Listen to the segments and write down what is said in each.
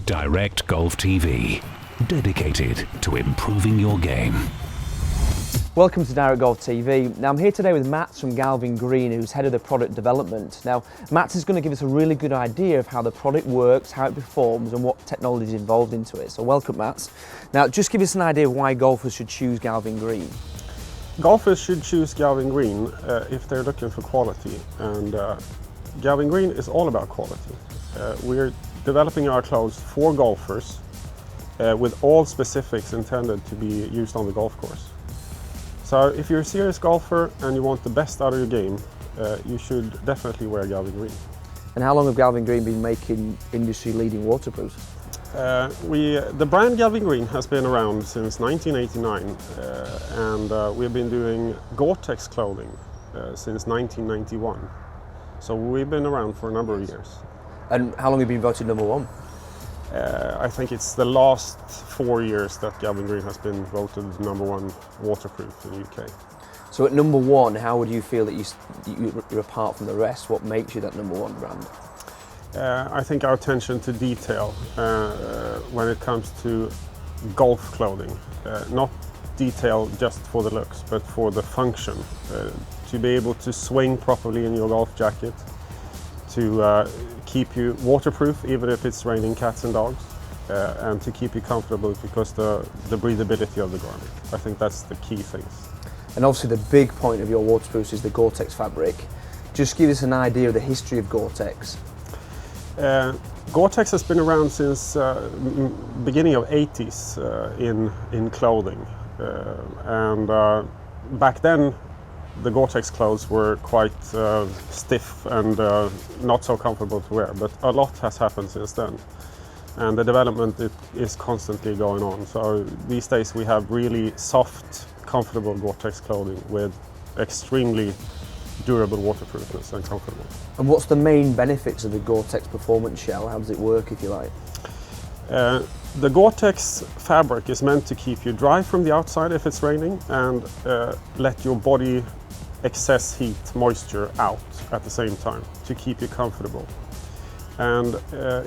Direct Golf TV, dedicated to improving your game. Welcome to Direct Golf TV. Now I'm here today with Mats from Galvin Green, who's head of the product development. Now Mats is going to give us a really good idea of how the product works, how it performs and what technology is involved into it. So welcome Mats. Now just give us an idea of why golfers should choose Galvin Green. Golfers should choose Galvin Green if they're looking for quality, and Galvin Green is all about quality. We're developing our clothes for golfers with all specifics intended to be used on the golf course. So if you're a serious golfer and you want the best out of your game, you should definitely wear Galvin Green. And how long have Galvin Green been making industry-leading waterproofs? The brand Galvin Green has been around since 1989, and we've been doing Gore-Tex clothing since 1991. So we've been around for a number of years. And how long have you been voted #1? I think it's the last 4 years that Galvin Green has been voted #1 waterproof in the UK. So at #1, how would you feel that you're apart from the rest? What makes you that #1 brand? I think our attention to detail when it comes to golf clothing, not detail just for the looks, but for the function. To be able to swing properly in your golf jacket, to keep you waterproof even if it's raining cats and dogs, and to keep you comfortable because the breathability of the garment. I think that's the key things. And obviously the big point of your waterproofs is the Gore-Tex fabric. Just give us an idea of the history of Gore-Tex. Gore-Tex has been around since beginning of 80s in clothing, and back then the Gore-Tex clothes were quite stiff and not so comfortable to wear, but a lot has happened since then, and the development is constantly going on. So these days we have really soft, comfortable Gore-Tex clothing with extremely durable waterproofness and comfortable. And what's the main benefits of the Gore-Tex performance shell? How does it work, if you like? The Gore-Tex fabric is meant to keep you dry from the outside if it's raining, and let your body excess heat, moisture out at the same time to keep you comfortable. And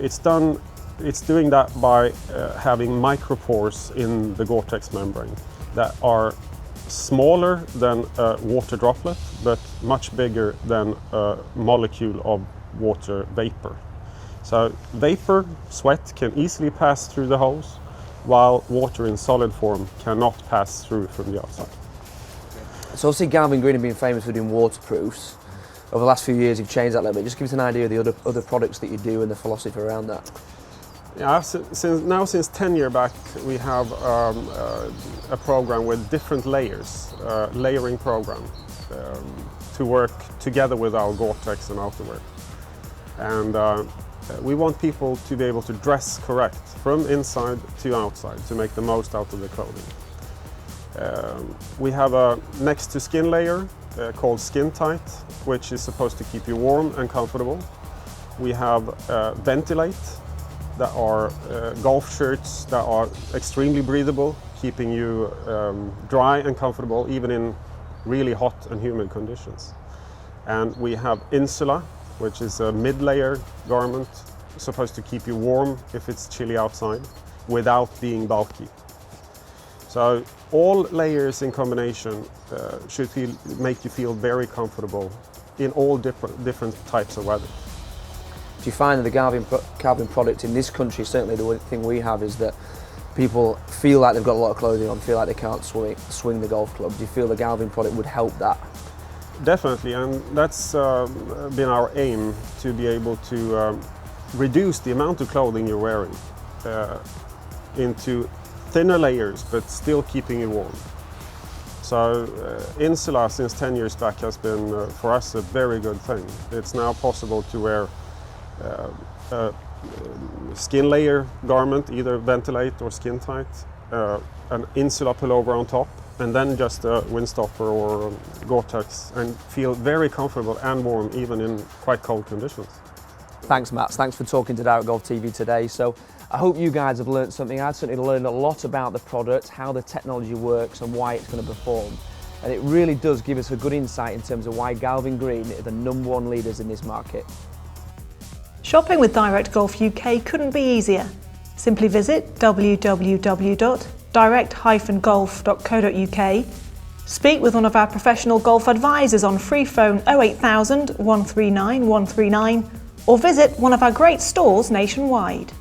it's doing that by having micropores in the Gore-Tex membrane that are smaller than a water droplet, but much bigger than a molecule of water vapor. So vapor, sweat, can easily pass through the holes, while water in solid form cannot pass through from the outside. So obviously Galvin Green have been famous for doing waterproofs. Over the last few years you've changed that a little bit. Just give us an idea of the other products that you do and the philosophy around that. Yeah, since 10 years back we have a program with different layers, layering program, to work together with our Gore-Tex and outerwear. And we want people to be able to dress correct from inside to outside to make the most out of the clothing. We have a next to skin layer called Skin Tight, which is supposed to keep you warm and comfortable. We have Ventilate, that are golf shirts that are extremely breathable, keeping you dry and comfortable even in really hot and humid conditions. And we have Insula, which is a mid-layer garment supposed to keep you warm if it's chilly outside without being bulky. So all layers in combination should make you feel very comfortable in all different types of weather. Do you find that the Galvin product in this country, certainly the thing we have, is that people feel like they've got a lot of clothing on, feel like they can't swing the golf club? Do you feel the Galvin product would help that? Definitely, and that's been our aim, to be able to reduce the amount of clothing you're wearing into thinner layers, but still keeping you warm. So Insula since 10 years back has been for us a very good thing. It's now possible to wear a skin layer garment, either Ventilate or Skin Tight, an Insula pullover on top, and then just a Windstopper or Gore-Tex, and feel very comfortable and warm even in quite cold conditions. Thanks Mats, thanks for talking to Direct Golf TV today. So I hope you guys have learned something. I've certainly learned a lot about the product, how the technology works and why it's going to perform. And it really does give us a good insight in terms of why Galvin Green are the #1 leaders in this market. Shopping with Direct Golf UK couldn't be easier. Simply visit www.direct-golf.co.uk, speak with one of our professional golf advisors on free phone 08000 139 139, or visit one of our great stores nationwide.